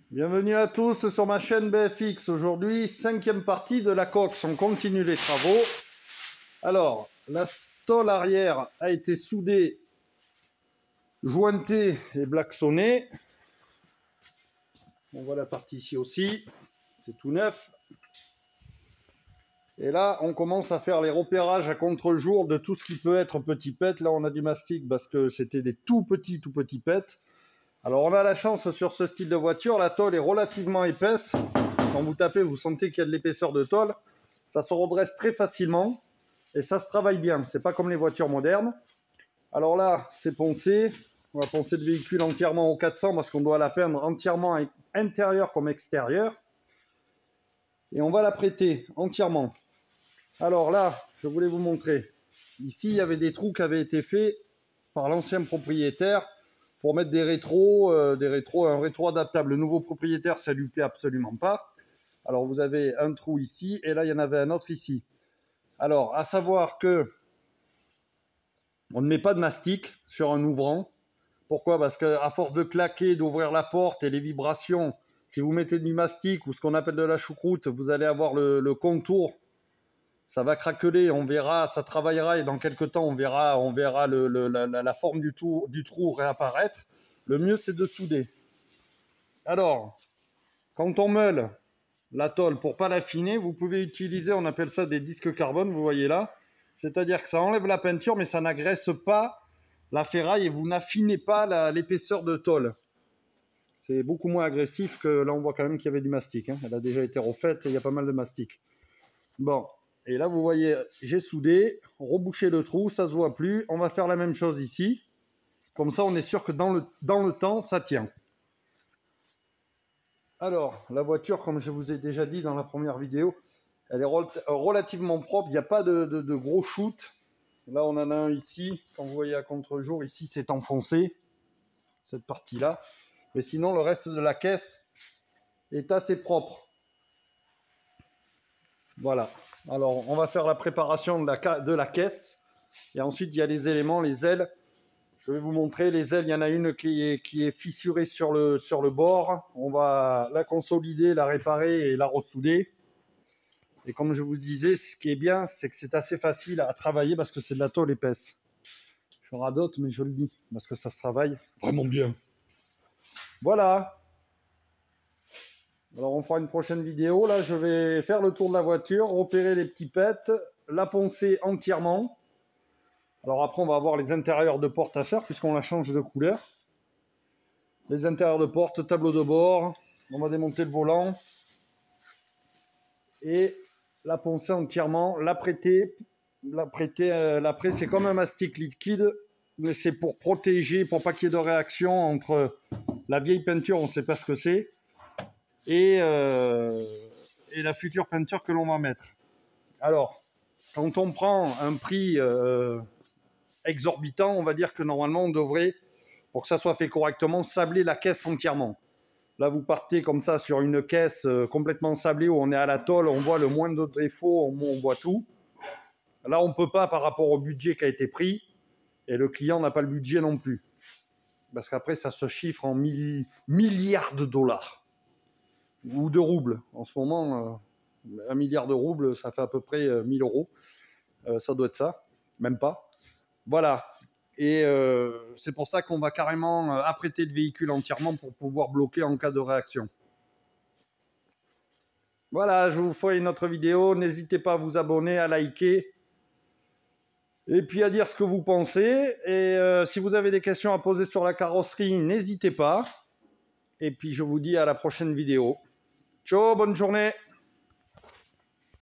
Bienvenue à tous sur ma chaîne BFX. Aujourd'hui, 5e partie de la coque. On continue les travaux. Alors, la stole arrière a été soudée, jointée et blacksonnée. On voit la partie ici aussi. C'est tout neuf. Et là, on commence à faire les repérages à contre-jour de tout ce qui peut être petit pet. Là, on a du mastic parce que c'était des tout petits pets. Alors, on a la chance sur ce style de voiture. La tôle est relativement épaisse. Quand vous tapez, vous sentez qu'il y a de l'épaisseur de tôle. Ça se redresse très facilement et ça se travaille bien. C'est pas comme les voitures modernes. Alors là, c'est poncé. On va poncer le véhicule entièrement au 400 parce qu'on doit la peindre entièrement intérieur comme extérieur. Et on va la prêter entièrement. Alors là, je voulais vous montrer. Ici, il y avait des trous qui avaient été faits par l'ancien propriétaire pour mettre des rétros, un rétro adaptable. Le nouveau propriétaire, ça lui plaît absolument pas. Alors vous avez un trou ici et là il y en avait un autre ici. Alors à savoir que on ne met pas de mastic sur un ouvrant. Pourquoi? Parce qu'à force de claquer, d'ouvrir la porte et les vibrations, si vous mettez du mastic ou ce qu'on appelle de la choucroute, vous allez avoir le contour. Ça va craqueler, on verra, ça travaillera et dans quelques temps on verra la forme du trou réapparaître. Le mieux c'est de souder. Alors, quand on meule la tôle pour pas l'affiner, vous pouvez utiliser, on appelle ça des disques carbone, vous voyez là. C'est-à-dire que ça enlève la peinture mais ça n'agresse pas la ferraille et vous n'affinez pas l'épaisseur de tôle. C'est beaucoup moins agressif que là on voit quand même qu'il y avait du mastic. Elle a déjà été refaite et il y a pas mal de mastic. Bon. Et là, vous voyez, j'ai soudé, rebouché le trou, ça ne se voit plus. On va faire la même chose ici. Comme ça, on est sûr que dans le temps, ça tient. Alors, la voiture, comme je vous ai déjà dit dans la première vidéo, elle est relativement propre. Il n'y a pas de gros shoot. Là, on en a un ici. Quand vous voyez à contre-jour, ici, c'est enfoncé. Cette partie-là. Mais sinon, le reste de la caisse est assez propre. Voilà. Alors, on va faire la préparation de la caisse. Et ensuite, il y a les éléments, les ailes. Je vais vous montrer. Les ailes, il y en a une qui est fissurée sur le bord. On va la consolider, la réparer et la ressouder. Et comme je vous disais, ce qui est bien, c'est que c'est assez facile à travailler parce que c'est de la tôle épaisse. Je radote, mais je le dis, parce que ça se travaille vraiment bien. Voilà. Alors, on fera une prochaine vidéo. Là, je vais faire le tour de la voiture, repérer les petits pets, la poncer entièrement. Alors après, on va avoir les intérieurs de porte à faire, puisqu'on la change de couleur. Les intérieurs de porte, tableau de bord. On va démonter le volant. Et la poncer entièrement, la prêter. L'après, c'est comme un mastic liquide, mais c'est pour protéger, pour pas qu'il y ait de réaction entre la vieille peinture, on ne sait pas ce que c'est, et la future peinture que l'on va mettre. Alors, quand on prend un prix exorbitant, on va dire que normalement on devrait, pour que ça soit fait correctement, sabler la caisse entièrement. Là, vous partez comme ça sur une caisse complètement sablée où on est à la tôle, on voit le moindre défaut, on voit tout. Là, on ne peut pas par rapport au budget qui a été pris et le client n'a pas le budget non plus. Parce qu'après, ça se chiffre en milliards de dollars ou de roubles. En ce moment, 1 milliard de roubles, ça fait à peu près 1000 euros. Ça doit être ça, même pas. Voilà. Et c'est pour ça qu'on va carrément apprêter le véhicule entièrement pour pouvoir bloquer en cas de réaction. Voilà, je vous ferai une autre vidéo. N'hésitez pas à vous abonner, à liker. Et puis à dire ce que vous pensez. Et si vous avez des questions à poser sur la carrosserie, n'hésitez pas. Et puis je vous dis à la prochaine vidéo. Ciao, bonne journée.